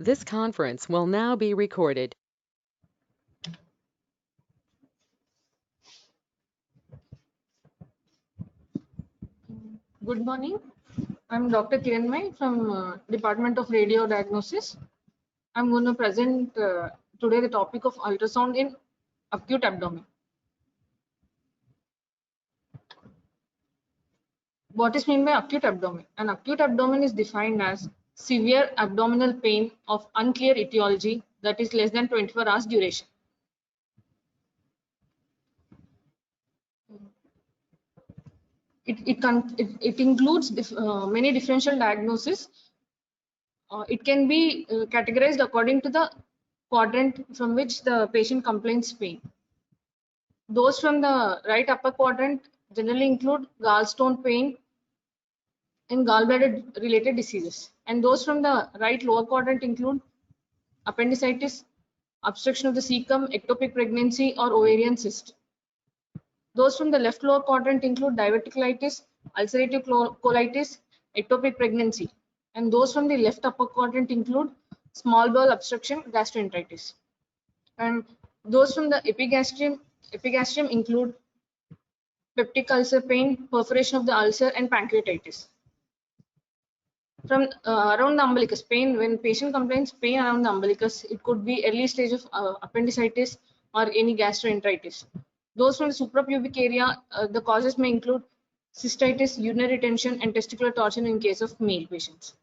This conference will now be recorded. Good morning. I'm Dr. Kiranmay from Department of Radio Diagnosis. I'm going to present today the topic of ultrasound in acute abdomen. What is meant by acute abdomen? An acute abdomen is defined as severe abdominal pain of unclear etiology that is less than 24 hours duration. It includes many differential diagnoses. It can be categorized according to the quadrant from which the patient complains pain. Those from the right upper quadrant generally include gallstone pain and gallbladder related diseases. And those from the right lower quadrant include appendicitis, obstruction of the cecum, ectopic pregnancy, or ovarian cyst. Those from the left lower quadrant include diverticulitis, ulcerative colitis, ectopic pregnancy. And those from the left upper quadrant include small bowel obstruction, gastroenteritis. And those from the epigastrium include peptic ulcer pain, perforation of the ulcer, and pancreatitis. From around the umbilicus, pain, when patient complains pain around the umbilicus, it could be early stage of appendicitis or any gastroenteritis. Those from the suprapubic area, the causes may include cystitis, urinary retention, and testicular torsion in case of male patients.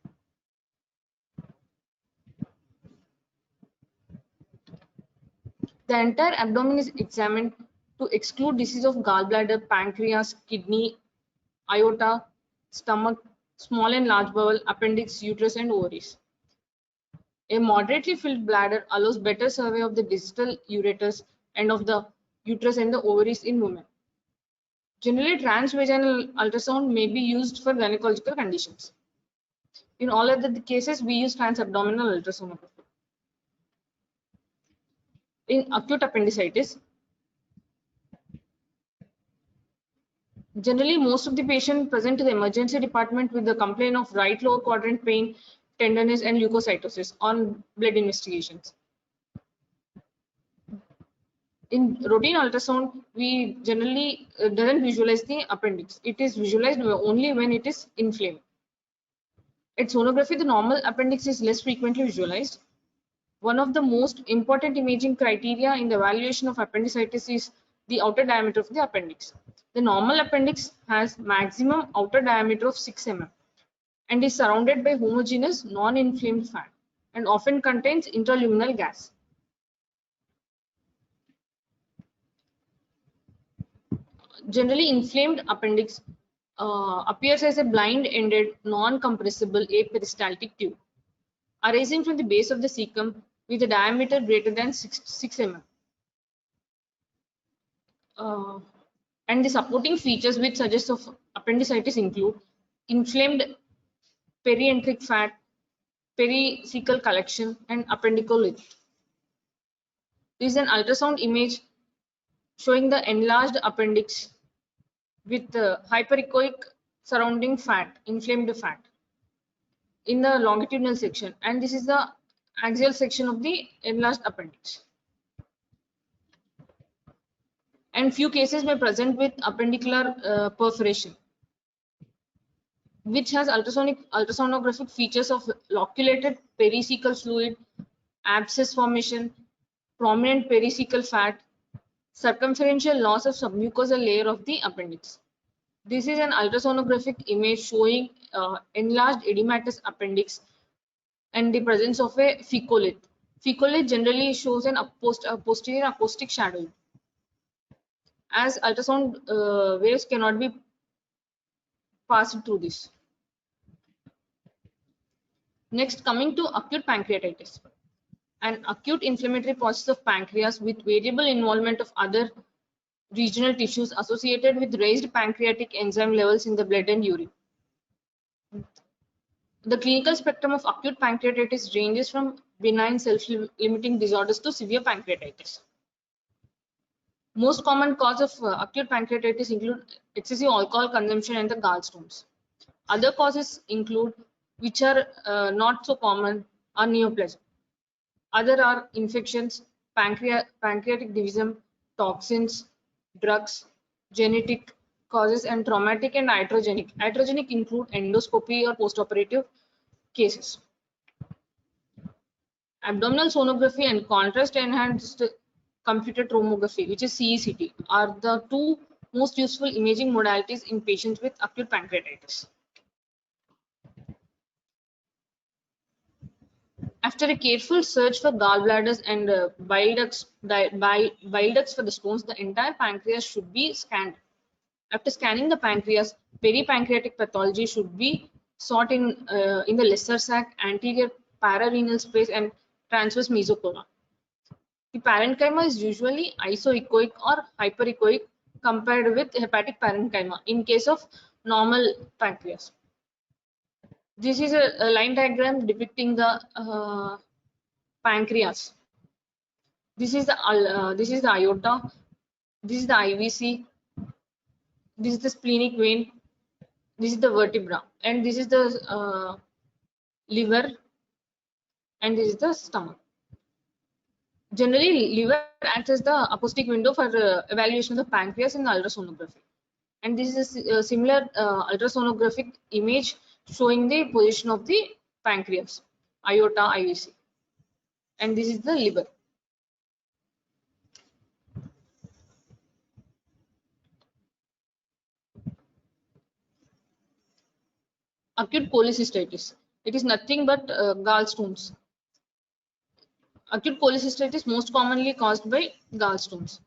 The entire abdomen is examined to exclude disease of gallbladder, pancreas, kidney, aorta, stomach, small and large bowel, appendix, uterus, and ovaries. A moderately filled bladder allows better survey of the distal ureters and of the uterus and the ovaries in women. Generally, transvaginal ultrasound may be used for gynecological conditions. In all other cases, we use transabdominal ultrasonography. In acute appendicitis, generally most of the patients present to the emergency department with the complaint of right lower quadrant pain, tenderness, and leukocytosis on blood investigations. In routine ultrasound, we generally doesn't visualize the appendix. It is visualized only when it is inflamed. At sonography, the normal appendix is less frequently visualized. One of the most important imaging criteria in the evaluation of appendicitis is the outer diameter of the appendix. The normal appendix has maximum outer diameter of 6 mm and is surrounded by homogeneous non-inflamed fat and often contains intraluminal gas. Generally, inflamed appendix appears as a blind-ended, non-compressible aperistaltic tube arising from the base of the cecum with a diameter greater than 6 mm. And the supporting features which suggest of appendicitis include inflamed perienteric fat, pericecal collection, and appendicolith. This is an ultrasound image showing the enlarged appendix with hyperechoic surrounding fat, inflamed fat in the longitudinal section, and this is the axial section of the enlarged appendix. And few cases may present with appendicular perforation, which has ultrasonographic features of loculated pericecal fluid, abscess formation, prominent pericecal fat, circumferential loss of submucosal layer of the appendix. This is an ultrasonographic image showing enlarged edematous appendix and the presence of a fecolith. Fecolith generally shows an posterior acoustic shadow, as ultrasound waves cannot be passed through this. Next, coming to acute pancreatitis. An acute inflammatory process of pancreas with variable involvement of other regional tissues associated with raised pancreatic enzyme levels in the blood and urine. The clinical spectrum of acute pancreatitis ranges from benign self-limiting disorders to severe pancreatitis. Most common cause of acute pancreatitis include excessive alcohol consumption and the gallstones. Other causes include, which are not so common, are neoplasm. Other are infections, pancreatic disease, toxins, drugs, genetic causes, and traumatic and iatrogenic. Iatrogenic include endoscopy or postoperative cases. Abdominal sonography and contrast enhanced computed tomography, which is CECT, are the two most useful imaging modalities in patients with acute pancreatitis. After a careful search for gallbladders and bile ducts for the stones, the entire pancreas should be scanned. After scanning the pancreas, peripancreatic pathology should be sought in the lesser sac, anterior pararenal space, and transverse mesocolon. The parenchyma is usually isoechoic or hyperechoic compared with hepatic parenchyma in case of normal pancreas. This is a line diagram depicting the pancreas. This is the aorta. This is the IVC. This is the splenic vein. This is the vertebra, and this is the liver, and this is the stomach. Generally, liver acts as the acoustic window for evaluation of the pancreas in the ultrasonography. And this is a similar ultrasonographic image showing the position of the pancreas, aorta, IVC. And this is the liver. Acute cholecystitis. It is nothing but gallstones. Acute cholecystitis most commonly caused by gallstones.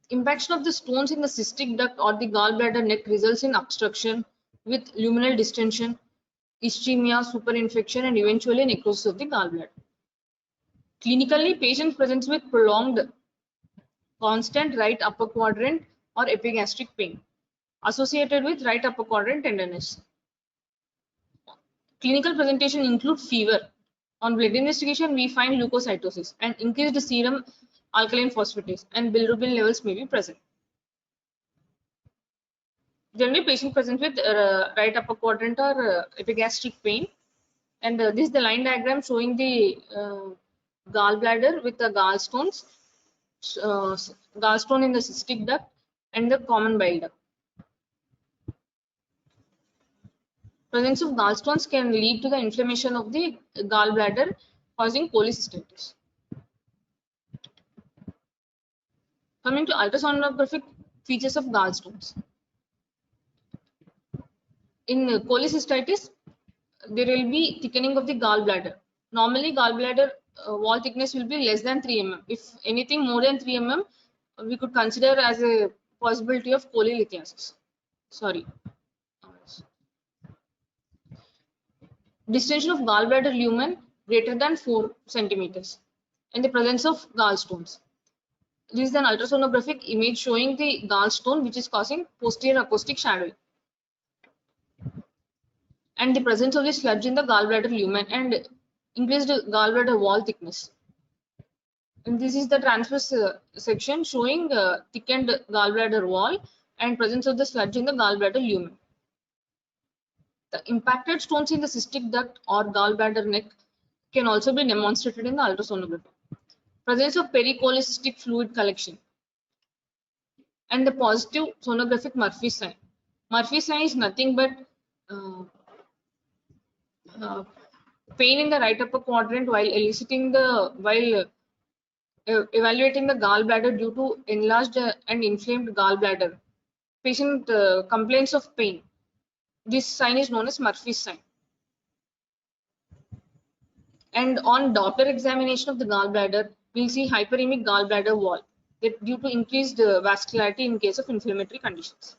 Impaction of the stones in the cystic duct or the gallbladder neck results in obstruction with luminal distension, ischemia, superinfection, and eventually necrosis of the gallbladder. Clinically, patient presents with prolonged, constant right upper quadrant or epigastric pain associated with right upper quadrant tenderness. Clinical presentation include fever. On blood investigation, we find leukocytosis and increased serum alkaline phosphatase, and bilirubin levels may be present. Generally, patient presents with right upper quadrant or epigastric pain, and this is the line diagram showing the gallbladder with the gallstones, gallstone in the cystic duct, and the common bile duct. Presence of gallstones can lead to the inflammation of the gallbladder, causing cholecystitis. Coming to ultrasonographic features of gallstones. In cholecystitis, there will be thickening of the gallbladder. Normally, gallbladder wall thickness will be less than 3 mm. If anything more than 3 mm, we could consider as a possibility of cholelithiasis. Sorry. Distension of gallbladder lumen greater than 4 centimeters, and the presence of gallstones. This is an ultrasonographic image showing the gallstone which is causing posterior acoustic shadowing, and the presence of the sludge in the gallbladder lumen and increased gallbladder wall thickness. And this is the transverse section showing thickened gallbladder wall and presence of the sludge in the gallbladder lumen. The impacted stones in the cystic duct or gallbladder neck can also be demonstrated in the ultrasonography. Presence of pericholecystic fluid collection, and the positive sonographic Murphy sign. Murphy sign is nothing but pain in the right upper quadrant while evaluating the gallbladder due to enlarged and inflamed gallbladder. Patient complains of pain. This sign is known as Murphy's sign. And on Doppler examination of the gallbladder, we'll see hyperemic gallbladder wall that due to increased vascularity in case of inflammatory conditions.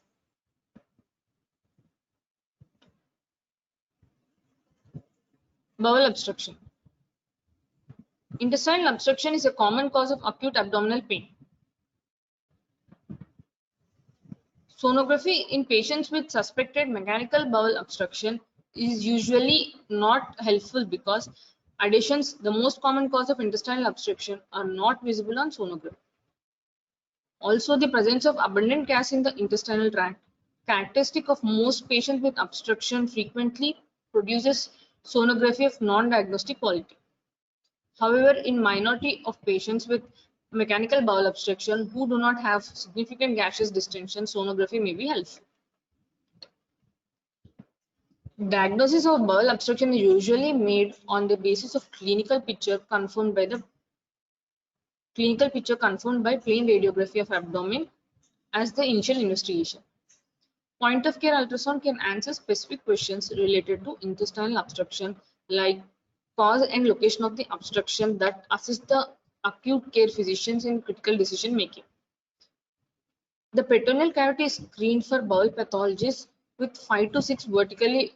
Bowel obstruction. Intestinal obstruction is a common cause of acute abdominal pain. Sonography in patients with suspected mechanical bowel obstruction is usually not helpful because adhesions, the most common cause of intestinal obstruction, are not visible on sonography. Also, the presence of abundant gas in the intestinal tract, characteristic of most patients with obstruction, frequently produces sonography of non-diagnostic quality. However, in minority of patients with mechanical bowel obstruction who do not have significant gaseous distension, sonography may be helpful. Diagnosis of bowel obstruction is usually made on the basis of clinical picture confirmed by plain radiography of abdomen as the initial investigation. Point of care ultrasound can answer specific questions related to intestinal obstruction like cause and location of the obstruction that assist the acute care physicians in critical decision making. The peritoneal cavity is screened for bowel pathologies with 5 to 6 vertically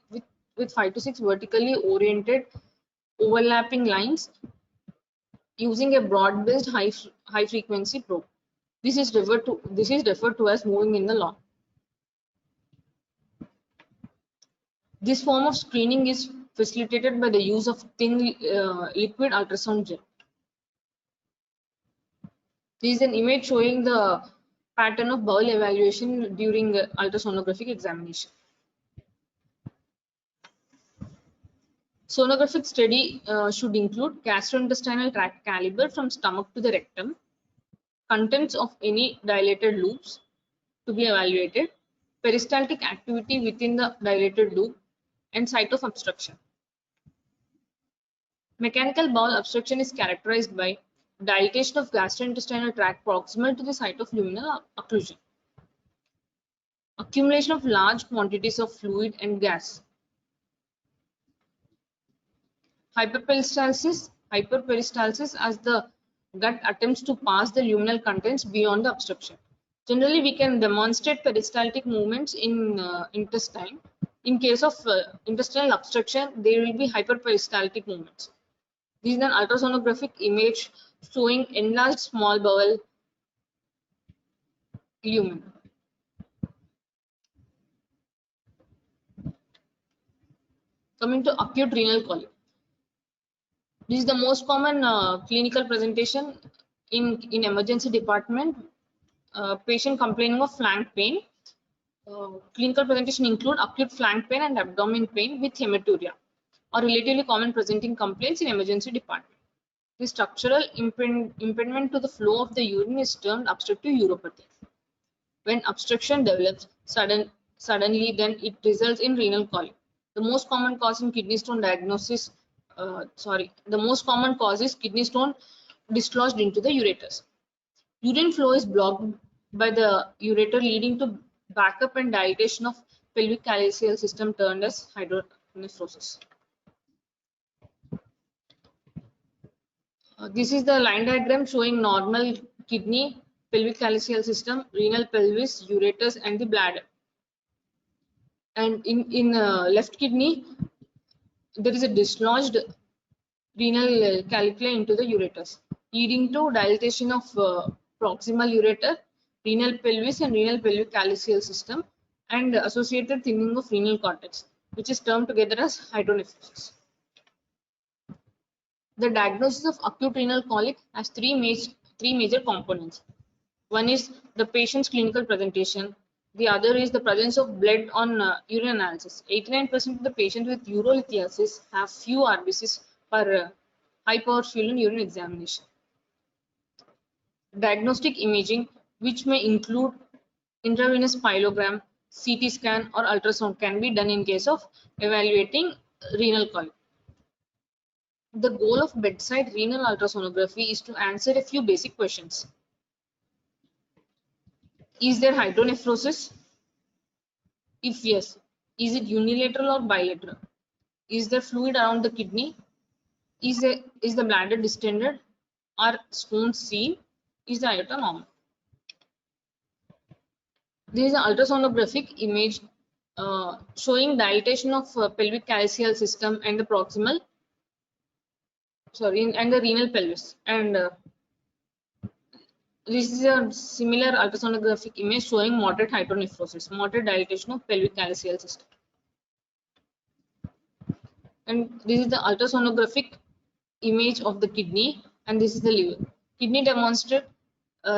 oriented overlapping lines using a broad-based high frequency probe. This is referred to as moving in the lawn. This form of screening is facilitated by the use of thin liquid ultrasound gel. This is an image showing the pattern of bowel evaluation during ultrasonographic examination. Sonographic study should include gastrointestinal tract caliber from stomach to the rectum, contents of any dilated loops to be evaluated, peristaltic activity within the dilated loop, and site of obstruction. Mechanical bowel obstruction is characterized by dilatation of gastrointestinal tract proximal to the site of luminal occlusion, accumulation of large quantities of fluid and gas, hyperperistalsis as the gut attempts to pass the luminal contents beyond the obstruction. Generally, we can demonstrate peristaltic movements in intestine. In case of intestinal obstruction, there will be hyperperistaltic movements. This is an ultrasonographic image showing enlarged small bowel lumen. Coming to acute renal colic. This is the most common clinical presentation in emergency department. Patient complaining of flank pain. Clinical presentation include acute flank pain and abdomen pain with hematuria, or relatively common presenting complaints in emergency department. The structural impediment to the flow of the urine is termed obstructive uropathy. When obstruction develops suddenly, then it results in renal colic. The most common cause in kidney stone diagnosis, the most common cause is kidney stone dislodged into the ureters. Urine flow is blocked by the ureter, leading to backup and dilatation of pelvic calyceal system termed as hydronephrosis. This is the line diagram showing normal kidney, pelvic calyceal system, renal pelvis, ureters, and the bladder. And in left kidney, there is a dislodged renal calicula into the ureters, leading to dilatation of proximal ureter, renal pelvis, and renal pelvic calyceal system, and associated thinning of renal cortex, which is termed together as hydronephrosis. The diagnosis of acute renal colic has three major components. One is the patient's clinical presentation. The other is the presence of blood on urine analysis. 89% of the patients with urolithiasis have few RBCs per high-power fuel urine examination. Diagnostic imaging, which may include intravenous pyelogram, CT scan, or ultrasound, can be done in case of evaluating renal colic. The goal of bedside renal ultrasonography is to answer a few basic questions. Is there hydronephrosis? If yes, is it unilateral or bilateral? Is there fluid around the kidney? Is the bladder distended? Are stones seen? Is the aorta normal? This is an ultrasonographic image showing dilatation of pelvic calyceal system and the proximal, and the renal pelvis. And this is a similar ultrasonographic image showing moderate hydronephrosis, moderate dilatation of pelvic calyceal system. And this is the ultrasonographic image of the kidney, and this is the liver. Kidney demonstrate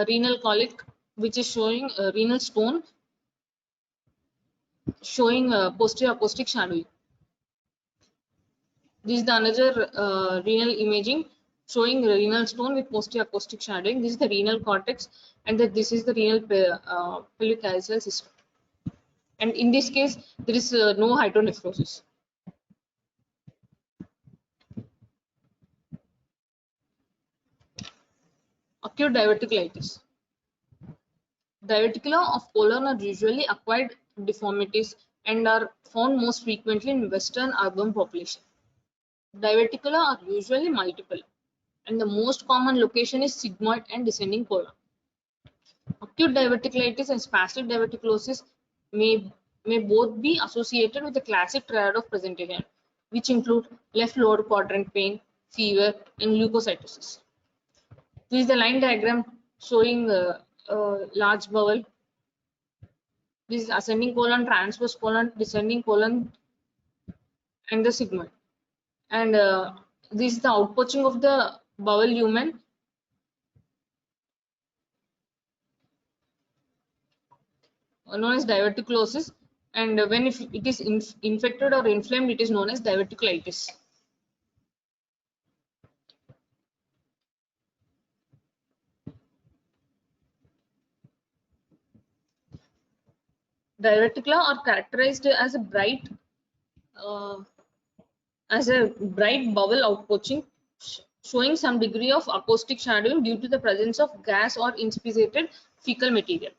renal colic, which is showing renal stone, showing posterior acoustic shadowing. This is the another renal imaging showing renal stone with post-acoustic shadowing. This is the renal cortex, and this is the renal pelvic axial system. And in this case, there is no hydronephrosis. Acute diverticulitis. Diverticula of colon are usually acquired deformities and are found most frequently in Western urban population. Diverticula are usually multiple, and the most common location is sigmoid and descending colon. Acute diverticulitis and spastic diverticulosis may both be associated with the classic triad of presentation, which include left lower quadrant pain, fever, and leukocytosis. This is the line diagram showing large bowel. This is ascending colon, transverse colon, descending colon, and the sigmoid. And this is the outpoaching of the bowel lumen, known as diverticulosis. And when if it is infected or inflamed, it is known as diverticulitis. Diverticula are characterized uh, as a bright bowel outpoaching, showing some degree of acoustic shadowing due to the presence of gas or inspissated fecal material.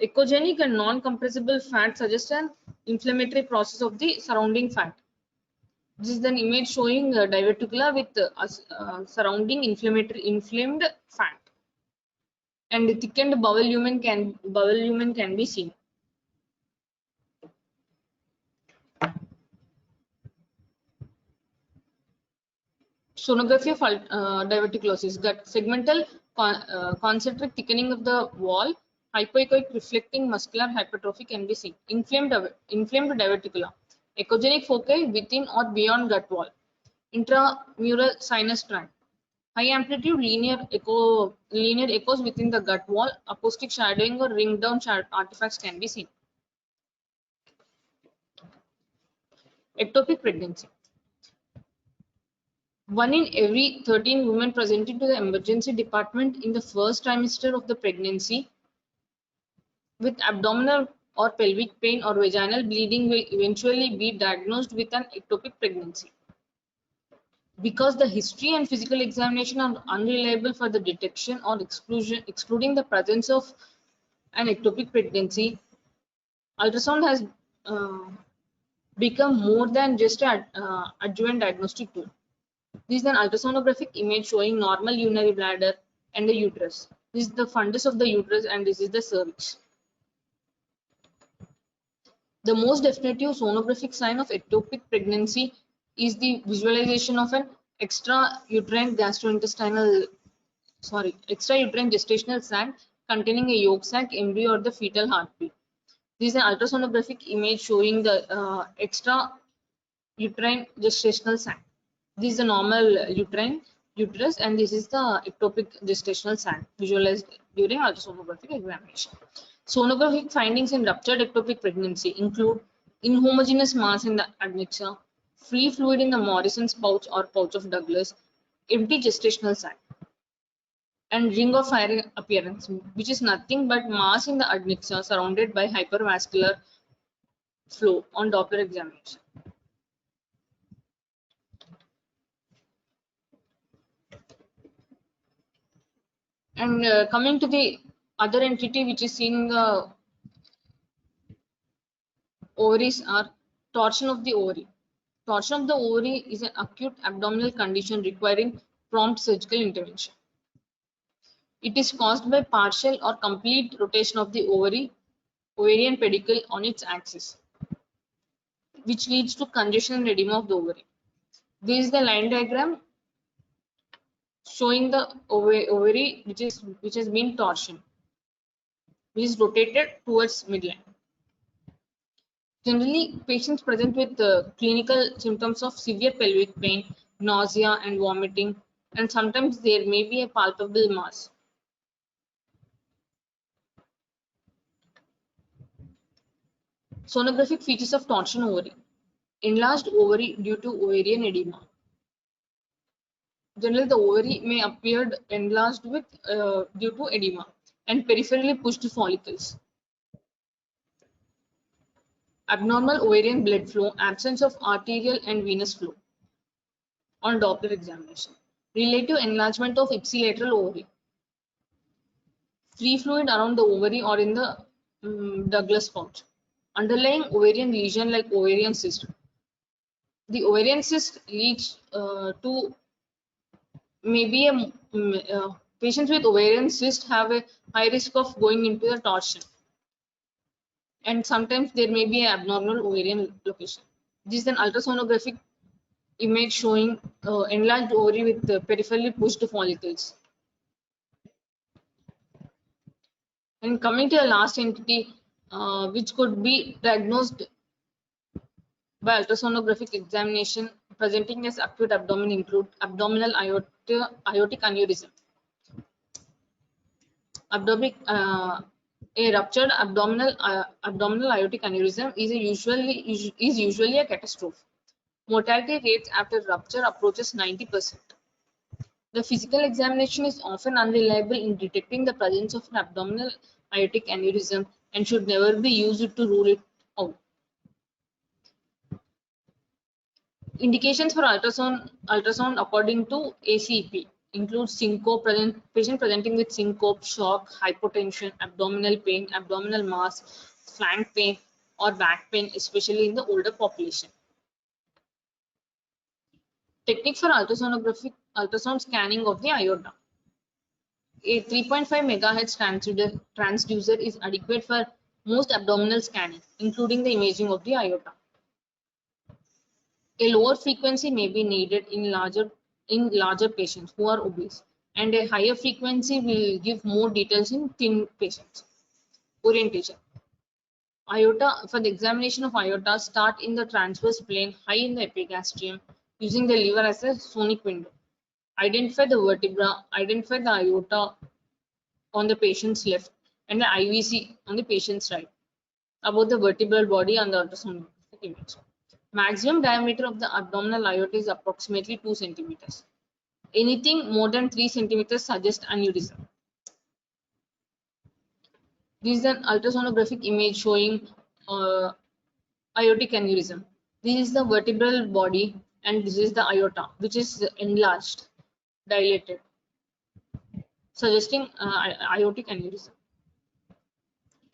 Echogenic and non-compressible fat suggest an inflammatory process of the surrounding fat. This is an image showing diverticula with surrounding inflamed fat, and the thickened bowel lumen can be seen. Sonography of diverticulosis, gut segmental concentric thickening of the wall, hypoechoic reflecting muscular hypertrophy can be seen. Inflamed diverticula, echogenic foci within or beyond gut wall, intramural sinus tract, high amplitude linear echoes within the gut wall, acoustic shadowing or ring down artifacts can be seen. Ectopic pregnancy. 1 in every 13 women presented to the emergency department in the first trimester of the pregnancy with abdominal or pelvic pain or vaginal bleeding will eventually be diagnosed with an ectopic pregnancy. Because the history and physical examination are unreliable for the detection or excluding the presence of an ectopic pregnancy, ultrasound has become more than just an adjuvant diagnostic tool. This is an ultrasonographic image showing normal urinary bladder and the uterus. This is the fundus of the uterus and this is the cervix. The most definitive sonographic sign of ectopic pregnancy is the visualization of an extrauterine gestational sac containing a yolk sac, embryo, or the fetal heartbeat. This is an ultrasonographic image showing the extrauterine gestational sac. This is the normal uterus and this is the ectopic gestational sac visualized during ultrasonographic examination. Sonographic findings in ruptured ectopic pregnancy include inhomogeneous mass in the adnexa, free fluid in the Morrison's pouch or pouch of Douglas, empty gestational sac, and ring of fire appearance, which is nothing but mass in the adnexa surrounded by hypervascular flow on Doppler examination. And coming to the other entity which is seen in the ovaries are torsion of the ovary. Torsion of the ovary is an acute abdominal condition requiring prompt surgical intervention. It is caused by partial or complete rotation of the ovarian pedicle on its axis, which leads to congestion and edema of the ovary. This is the line diagram showing the ovary which has been torsion, which is rotated towards midline. Generally, patients present with clinical symptoms of severe pelvic pain, nausea, and vomiting, and sometimes there may be a palpable mass. Sonographic features of torsion ovary. Enlarged ovary due to ovarian edema. Generally, the ovary may appear enlarged with due to edema and peripherally pushed follicles. Abnormal ovarian blood flow, absence of arterial and venous flow on Doppler examination. Relative enlargement of ipsilateral ovary. Free fluid around the ovary or in the Douglas pouch. Underlying ovarian lesion like ovarian cyst. The ovarian cyst leads to maybe patients with ovarian cyst have a high risk of going into the torsion, and sometimes there may be an abnormal ovarian location. This is an ultrasonographic image showing enlarged ovary with peripherally pushed follicles. And coming to the last entity, which could be diagnosed by ultrasonographic examination presenting as acute abdomen, include abdominal aortic aneurysm. A ruptured abdominal aortic aneurysm is usually a catastrophe. Mortality rates after rupture approaches 90%. The physical examination is often unreliable in detecting the presence of an abdominal aortic aneurysm and should never be used to rule it out. Indications for ultrasound according to ACEP include syncope, patient presenting with syncope, shock, hypotension, abdominal pain, abdominal mass, flank pain, or back pain, especially in the older population. Technique for ultrasound scanning of the aorta. A 3.5 MHz transducer is adequate for most abdominal scanning, including the imaging of the aorta. A lower frequency may be needed in larger patients who are obese, and a higher frequency will give more details in thin patients. Orientation. Aorta, for the examination of aorta, start in the transverse plane high in the epigastrium using the liver as a sonic window. Identify the vertebra, identify the aorta on the patient's left and the IVC on the patient's right about the vertebral body on the ultrasonographic image. Maximum diameter of the abdominal aorta is approximately 2 centimeters. Anything more than 3 centimeters suggests aneurysm. This is an ultrasonographic image showing aortic aneurysm. This is the vertebral body and this is the aorta, which is enlarged, dilated, suggesting aortic aneurysm.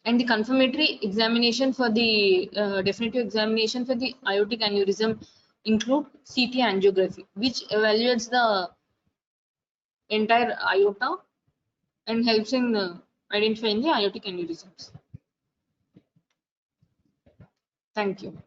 And the confirmatory examination for the definitive examination for the aortic aneurysm include CT angiography, which evaluates the entire aorta and helps in identifying the aortic aneurysms. Thank you.